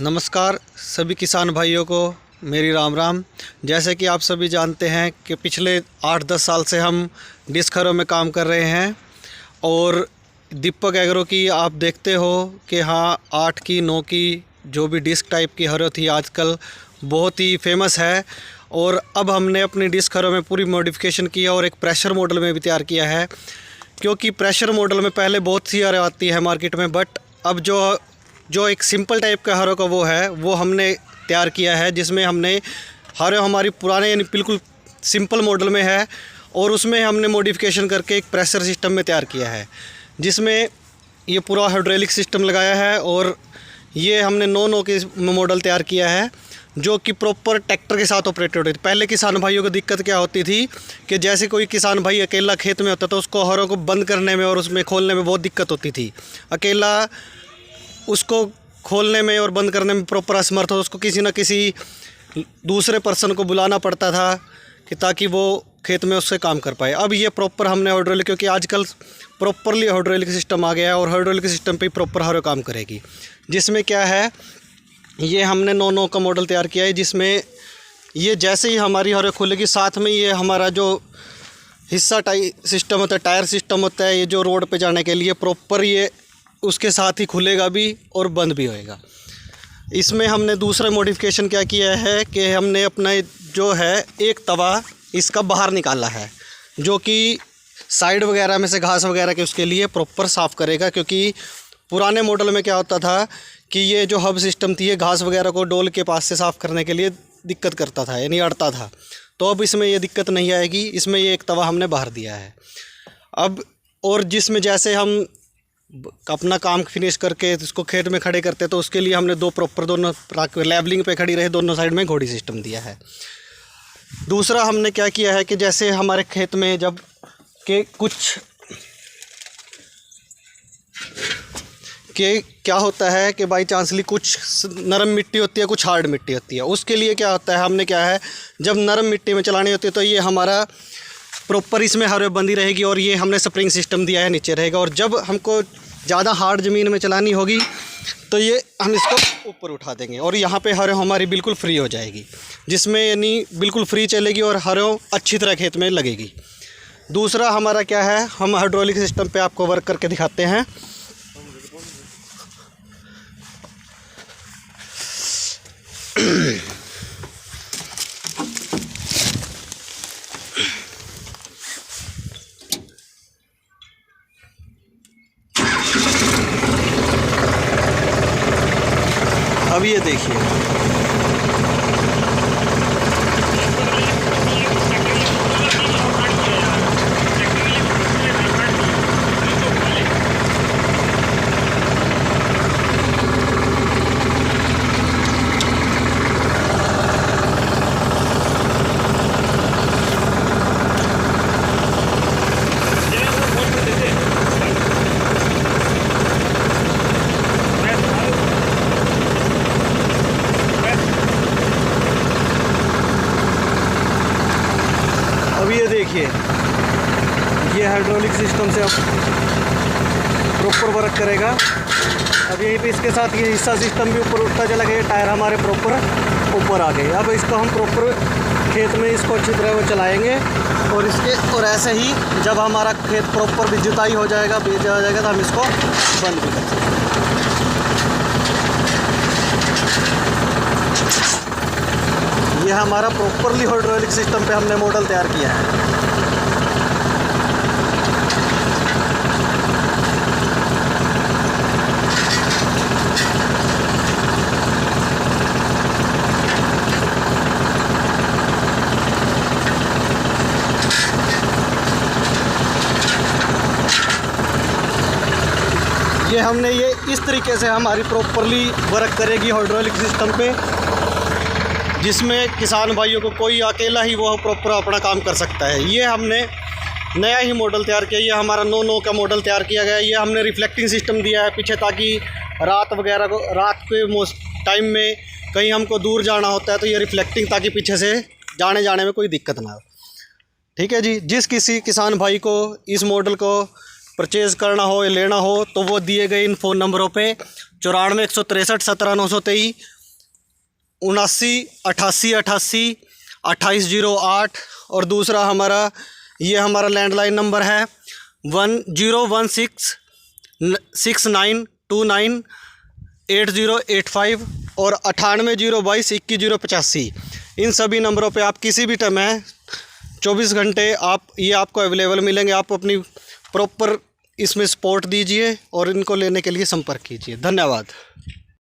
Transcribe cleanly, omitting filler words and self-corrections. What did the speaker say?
नमस्कार सभी किसान भाइयों को मेरी राम राम। जैसे कि आप सभी जानते हैं कि पिछले 8-10 साल से हम डिस्क हरों में काम कर रहे हैं और दीपक एग्रो की आप देखते हो कि हाँ 8 की 9 की जो भी डिस्क टाइप की हरों थी आजकल बहुत ही फेमस है। और अब हमने अपनी डिस्क हरों में पूरी मॉडिफिकेशन की है और एक प्रेशर मॉडल में भी तैयार किया है, क्योंकि प्रेशर मॉडल में पहले बहुत सी हरें आती है मार्केट में, बट अब जो एक सिंपल टाइप का हरों का वो हमने तैयार किया है, जिसमें हमने हरें हमारी पुराने यानी बिल्कुल सिंपल मॉडल में है और उसमें हमने मॉडिफिकेशन करके एक प्रेशर सिस्टम में तैयार किया है, जिसमें ये पूरा हाइड्रोलिक सिस्टम लगाया है। और ये हमने 9 के मॉडल तैयार किया है जो कि प्रॉपर ट्रैक्टर के साथ ऑपरेटेड होती थी। पहले किसान भाइयों को दिक्कत क्या होती थी कि जैसे कोई किसान भाई अकेला खेत में होता था, उसको हरों को बंद करने में और उसमें खोलने में बहुत दिक्कत होती थी। अकेला उसको खोलने में और बंद करने में प्रॉपर असमर्थ हो, उसको किसी न किसी दूसरे पर्सन को बुलाना पड़ता था कि ताकि वो खेत में उससे काम कर पाए। अब ये प्रॉपर हमने हाइड्रोलिक, क्योंकि आजकल प्रॉपरली हाइड्रोलिक सिस्टम आ गया है और हाइड्रोलिक सिस्टम पे प्रॉपर हर काम करेगी। जिसमें क्या है, ये हमने 9 का मॉडल तैयार किया है, जिसमें ये जैसे ही हमारी हर खुलेगी साथ में ये हमारा जो हिस्सा सिस्टम होता है, टायर सिस्टम होता है, ये जो रोड पे जाने के लिए प्रॉपर ये उसके साथ ही खुलेगा भी और बंद भी होएगा। इसमें हमने दूसरा मॉडिफिकेशन क्या किया है कि हमने अपना जो है एक तवा इसका बाहर निकाला है, जो कि साइड वगैरह में से घास वगैरह के उसके लिए प्रॉपर साफ़ करेगा। क्योंकि पुराने मॉडल में क्या होता था कि ये जो हब सिस्टम थी ये घास वगैरह को डोल के पास से साफ़ करने के लिए दिक्कत करता था, यानी अड़ता था। तो अब इसमें ये दिक्कत नहीं आएगी, इसमें ये एक तवा हमने बाहर दिया है अब। और जिसमें जैसे हम अपना काम फिनिश करके इसको खेत में खड़े करते तो उसके लिए हमने दोनों लेवलिंग पे खड़ी रहे, दोनों साइड में घोड़ी सिस्टम दिया है। दूसरा हमने क्या किया है कि जैसे हमारे खेत में जब के क्या होता है कि बाई चांसली कुछ नरम मिट्टी होती है, कुछ हार्ड मिट्टी होती है। उसके लिए क्या होता है, हमने क्या है जब नरम मिट्टी में चलानी होती है तो ये हमारा प्रॉपर इसमें हरें बंधी रहेगी और ये हमने स्प्रिंग सिस्टम दिया है, नीचे रहेगा। और जब हमको ज़्यादा हार्ड ज़मीन में चलानी होगी तो ये हम इसको ऊपर उठा देंगे और यहाँ पे हरें हमारी बिल्कुल फ्री हो जाएगी, जिसमें यानी बिल्कुल फ्री चलेगी और हरें अच्छी तरह खेत में लगेगी। दूसरा हमारा क्या है, हम हाइड्रोलिक सिस्टम पे आपको वर्क करके दिखाते हैं। अब ये देखिए, ये हाइड्रोलिक सिस्टम से अब प्रॉपर वर्क करेगा। अब यहीं पे इसके साथ ये हिस्सा सिस्टम भी ऊपर उठता चला गया, टायर हमारे प्रॉपर ऊपर आ गए। अब इसको हम प्रॉपर खेत में इसको अच्छी तरह वो चलाएंगे और ऐसे ही जब हमारा खेत प्रॉपर भी जुताई हो जाएगा, बेचा हो जाएगा, तो हम इसको बंद भी कर सकते हैं। ये हमारा प्रॉपरली हाइड्रोलिक सिस्टम पे हमने मॉडल तैयार किया है। ये इस तरीके से हमारी प्रॉपरली वर्क करेगी हाइड्रोलिक सिस्टम पे, जिसमें किसान भाइयों को कोई अकेला ही वो प्रॉपर अपना काम कर सकता है। ये हमने नया ही मॉडल तैयार किया, ये हमारा 9 का मॉडल तैयार किया गया है। ये हमने रिफ्लेक्टिंग सिस्टम दिया है पीछे, ताकि रात के टाइम में कहीं हमको दूर जाना होता है तो ये रिफ्लेक्टिंग, ताकि पीछे से जाने में कोई दिक्कत ना हो। ठीक है जी। जिस किसी किसान भाई को इस मॉडल को परचेज़ करना हो या लेना हो तो वो दिए गए इन फ़ोन नंबरों पे 94 163 17 923, 79 88 88 2808। और दूसरा हमारा लैंडलाइन नंबर है 1016 6929 8085 और 98 022 21 085। इन सभी नंबरों पे आप किसी भी टाइम है 24 घंटे आपको अवेलेबल मिलेंगे। आप अपनी प्रॉपर इसमें सपोर्ट दीजिए और इनको लेने के लिए संपर्क कीजिए। धन्यवाद।